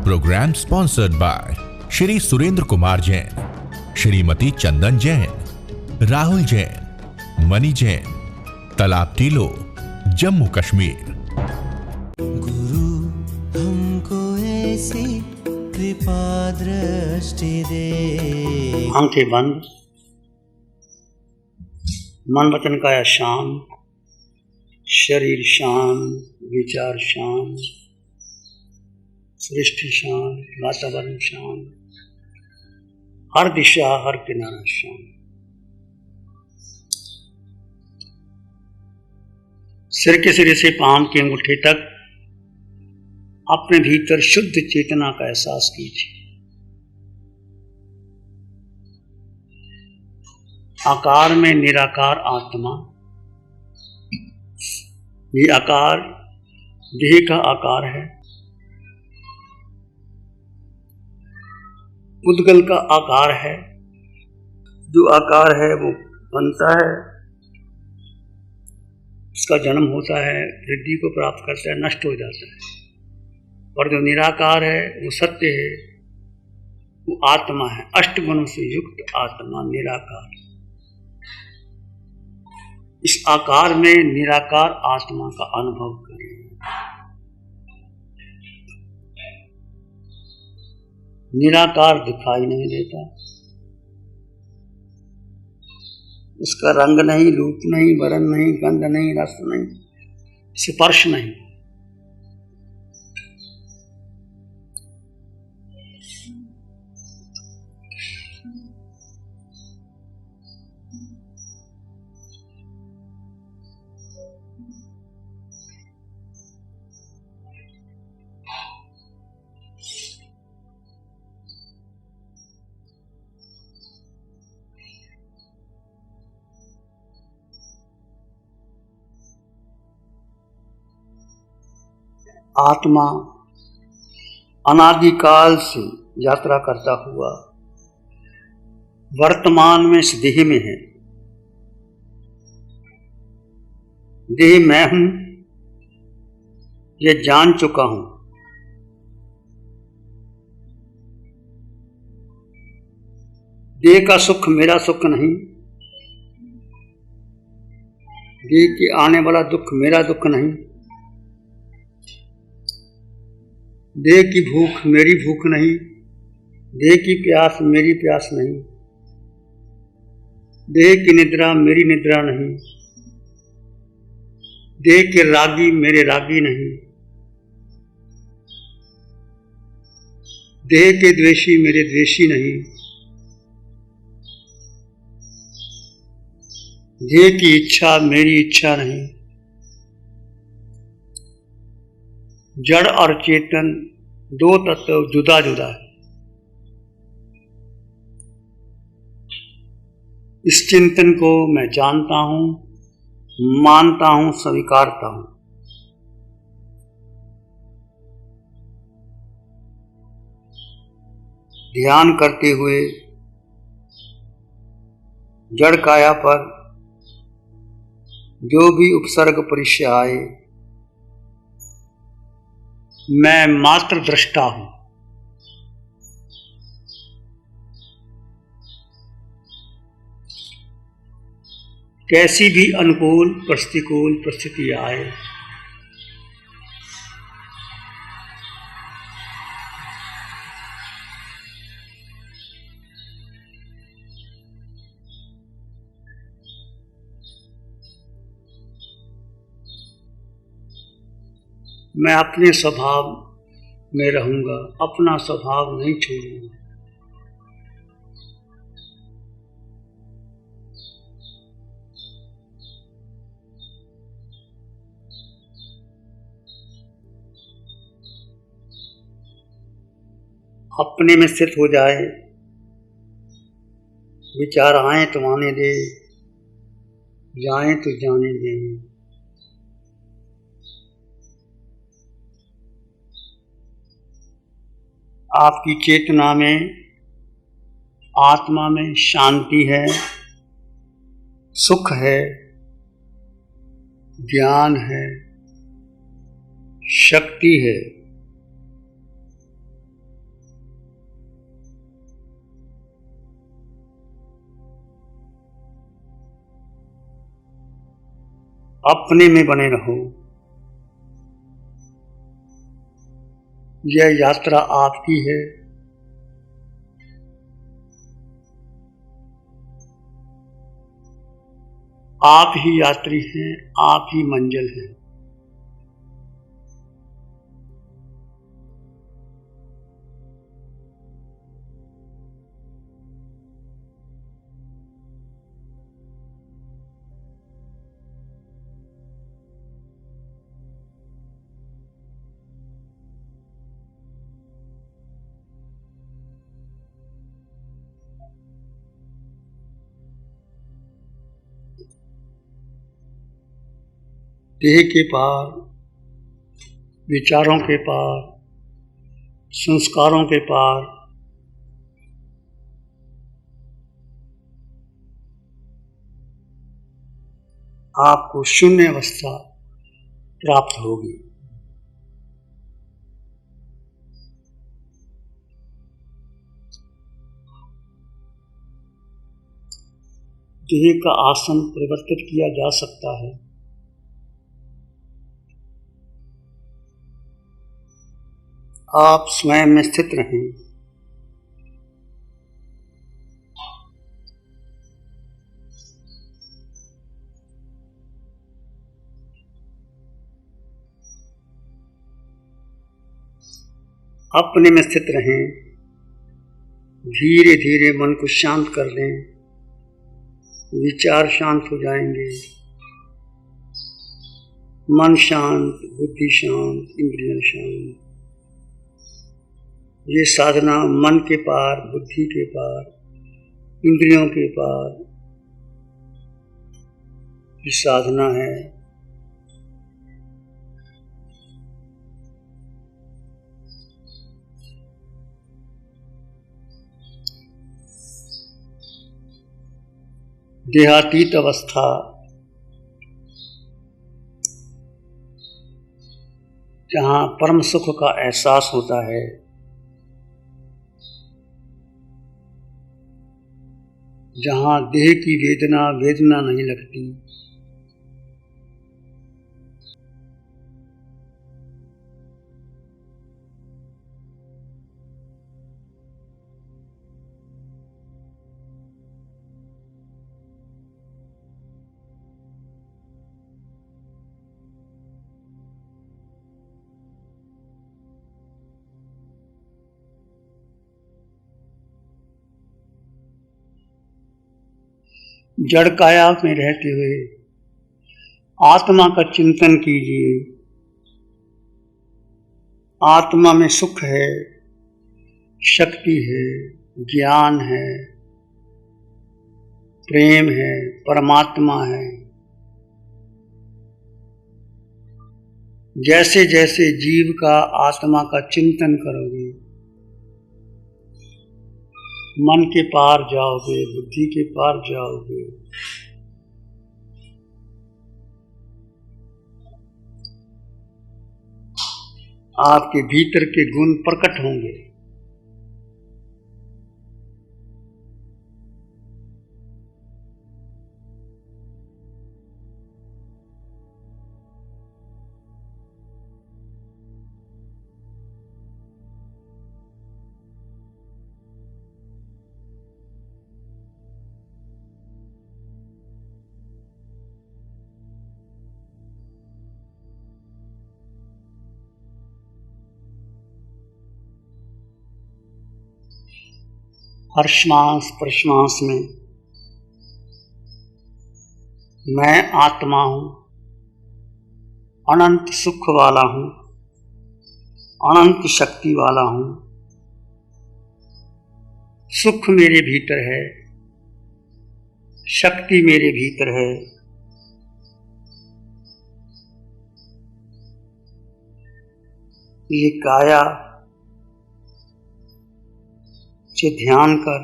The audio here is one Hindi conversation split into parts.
Programme sponsored by Shri Surendra Kumar Jain, Shrimati Chandan Jain, Rahul Jain, Mani Jain, Talab Tillo, Jammu Kashmir. गुरु हमको ऐसी कृपा दृष्टि दे। आंखें बंद, मन वचन काया शांत, शरीर शांत, विचार शांत, सृष्टि शांत, वातावरण शांत, हर दिशा हर किनारा शांत। सिर के सिरे से पांव के अंगूठे तक अपने भीतर शुद्ध चेतना का एहसास कीजिए। आकार में निराकार आत्मा, ये आकार देह का आकार है, उद्गल का आकार है। जो आकार है वो बनता है, उसका जन्म होता है, वृद्धि को प्राप्त करता है, नष्ट हो जाता है। और जो निराकार है वो सत्य है, वो आत्मा है, अष्ट गुणों से युक्त आत्मा निराकार। इस आकार में निराकार आत्मा का अनुभव करें। निराकार दिखाई नहीं देता, उसका रंग नहीं, रूप नहीं, वर्ण नहीं, गंध नहीं, रस नहीं, स्पर्श नहीं। आत्मा अनादिकाल से यात्रा करता हुआ वर्तमान में इस देह में है। देह मैं हूं, यह जान चुका हूं। देह का सुख मेरा सुख नहीं, देह के आने वाला दुख मेरा दुख नहीं, देह की भूख मेरी भूख नहीं, देह की प्यास मेरी प्यास नहीं, देह की निद्रा मेरी निद्रा नहीं, देह के रागी मेरे रागी नहीं, देह के द्वेषी मेरे द्वेषी नहीं, देह की इच्छा मेरी इच्छा नहीं। जड़ और चेतन दो तत्व जुदा जुदा है। इस चिंतन को मैं जानता हूं, मानता हूं, स्वीकारता हूं। ध्यान करते हुए जड़ काया पर जो भी उपसर्ग परिचय आए, मैं मात्र दृष्टा हूं। कैसी भी अनुकूल प्रतिकूल परिस्थिति आए, मैं अपने स्वभाव में रहूंगा, अपना स्वभाव नहीं छोड़ूंगा। अपने में स्थित हो जाए, विचार आए तो आने दे, जाए तो जाने दे। आपकी चेतना में, आत्मा में शांति है, सुख है, ज्ञान है, शक्ति है। अपने में बने रहो। यह यात्रा आपकी है। आप ही यात्री हैं, आप ही मंजिल हैं। देह के पार, विचारों के पार, संस्कारों के पार आपको शून्य अवस्था प्राप्त होगी। देह का आसन परिवर्तित किया जा सकता है। आप स्वयं में स्थित रहें। अपने में स्थित रहें। धीरे धीरे मन को शांत कर लें। विचार शांत हो जाएंगे। मन शांत, बुद्धि शांत, इंद्रियां शांत। ये साधना मन के पार, बुद्धि के पार, इंद्रियों के पार की साधना है। देहातीत अवस्था जहाँ परम सुख का एहसास होता है, जहाँ देह की वेदना वेदना नहीं लगती, जड़ काया में रहते हुए आत्मा का चिंतन कीजिए। आत्मा में सुख है, शक्ति है, ज्ञान है, प्रेम है, परमात्मा है। जैसे जैसे जीव का आत्मा का चिंतन करोगे, मन के पार जाओगे, बुद्धि के पार जाओगे। आपके भीतर के गुण प्रकट होंगे। हर श्वास प्रश्वास में मैं आत्मा हूं, अनंत सुख वाला हूं, अनंत शक्ति वाला हूं। सुख मेरे भीतर है, शक्ति मेरे भीतर है। ये काया से ध्यान कर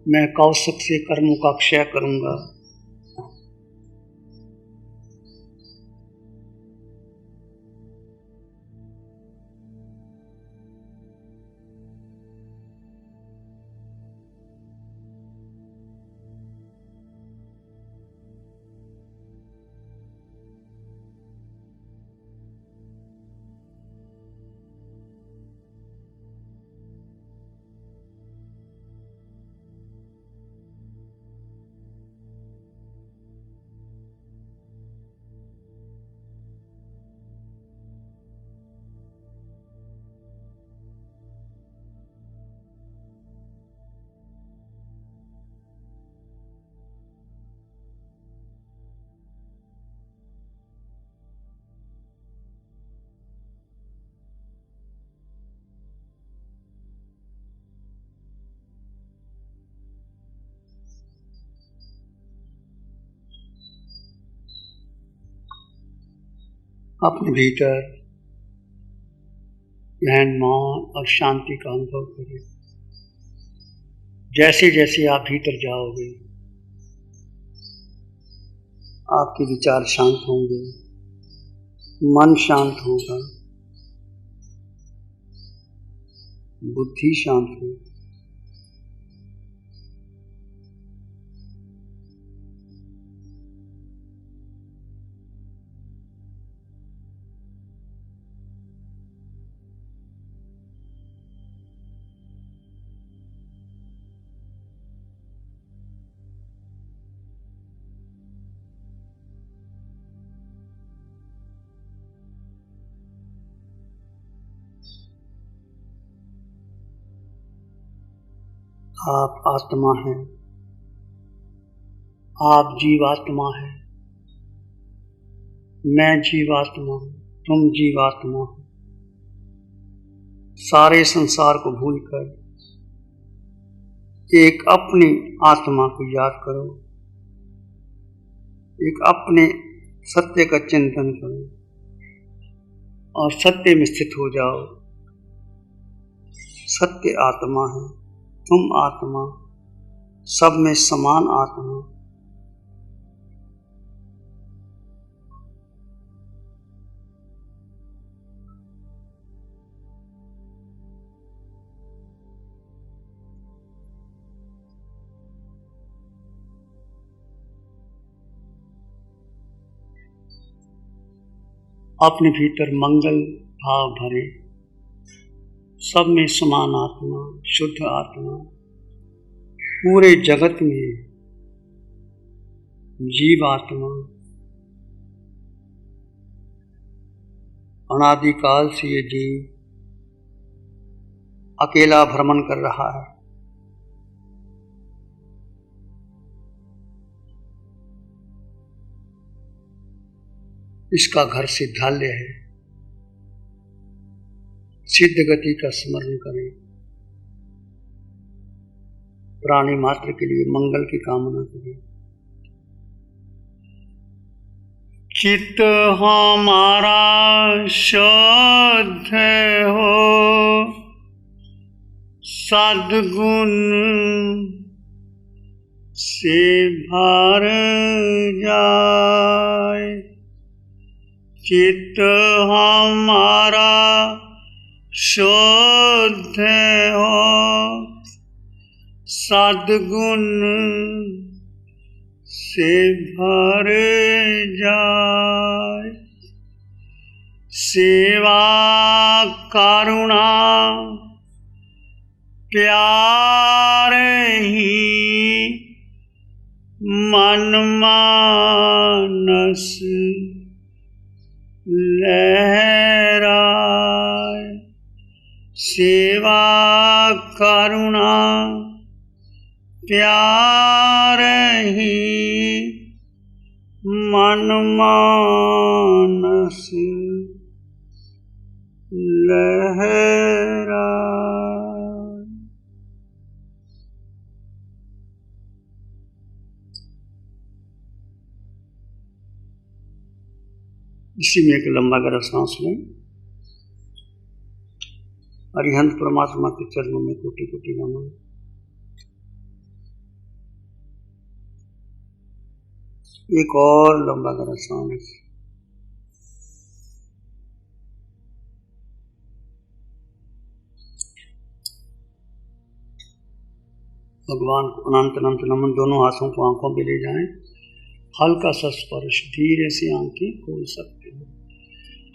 मैं कौशक से कर्मों का क्षय करूंगा। अपने भीतर गहन मौन और शांति का अनुभव करें। जैसे जैसे आप भीतर जाओगे आपके विचार शांत होंगे, मन शांत होगा, बुद्धि शांत होगी। आप आत्मा हैं, आप जीवात्मा हैं, मैं जीवात्मा हूं, तुम जीवात्मा हो। सारे संसार को भूलकर एक अपनी आत्मा को याद करो, एक अपने सत्य का चिंतन करो और सत्य में स्थित हो जाओ। सत्य आत्मा है, तुम आत्मा, सब में समान आत्मा। अपने भीतर मंगल भाव भरे, सब में समान आत्मा, शुद्ध आत्मा, पूरे जगत में जीव आत्मा, अनादिकाल से ये जीव अकेला भ्रमण कर रहा है। इसका घर सिद्धालय है। सिद्ध गति का स्मरण करें, प्राणी मात्र के लिए मंगल की कामना करें। चित्त हमारा शुद्ध हो, सद्गुण से भर जाए। चित्त हमारा शुद्ध हो, सद्गुण से भर जाए। सेवा करुणा प्यार ही मन मानस लहराए। सेवा करुणा प्यार ही मन मानस लहराए। इसी में एक लंबा गहरा सांस लें। अरिहंत परमात्मा के चरणों में कोटि कोटि नमन। एक और लंबा गहरा सांस। भगवान को अनंत अनंत नमन। दोनों हाथों को आंखों पे ले जाएं। हल्का सा स्पर्श, धीरे से आंखें खोल सकते हो।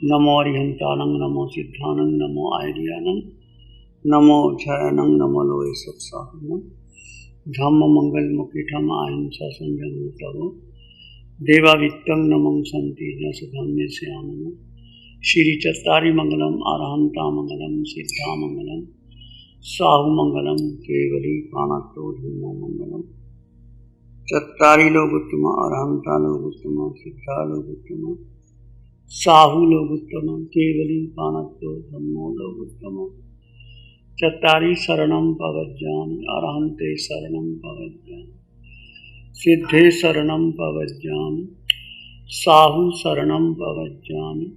नमो अरिहंतानंग, नमो सिद्धानंग, नमो आयर्यानंग, नमो जयानंग, नमो लोए सत्साहनम। धम्म मंगल मुखिठम अहिंसा संयम तवो देवावित्तं नमं संति जस धम्य श्यामम। श्री चत्तारी मंगलम, अरहंता मंगलम, सिद्धा मंगलम, साहु मंगलम, केवली पाणतो धम्मो मंगलम। चत्तारी लोग उत्तम, अरहंता लोग उत्तम, सिद्धा लोग उत्तम, साहु लोग उत्तम, केवली पाणतो धम्मो लोग उत्तम। चत्तारी शरणं पवज्जामि, अरहंते शरणं पवज्जामि, सिद्धे शरणं पवज्जामि, साहु शरणं पवज्जामि,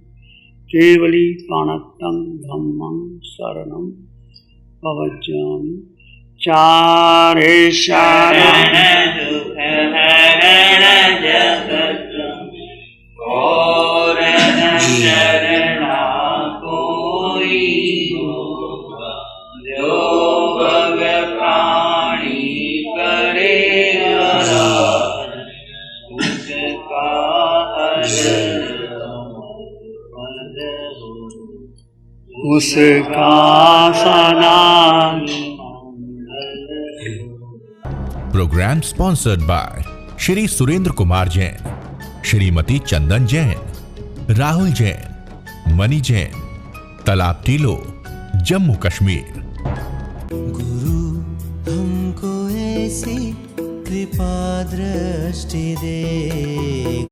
केवली प्रणतं धम्मं शरणं प्रव्रजामि। चारे शरण दुख हरण जगत और शरणा कोई होगा, जो भग प्राणी करे आराधन, उसका उसका सदा programme sponsored by Shri Surendra Kumar Jain, Shrimati Chandan Jain, Rahul Jain, Mani Jain, Talab Tillo, Jammu Kashmir. गुरु हमको ऐसी कृपा दृष्टि दे।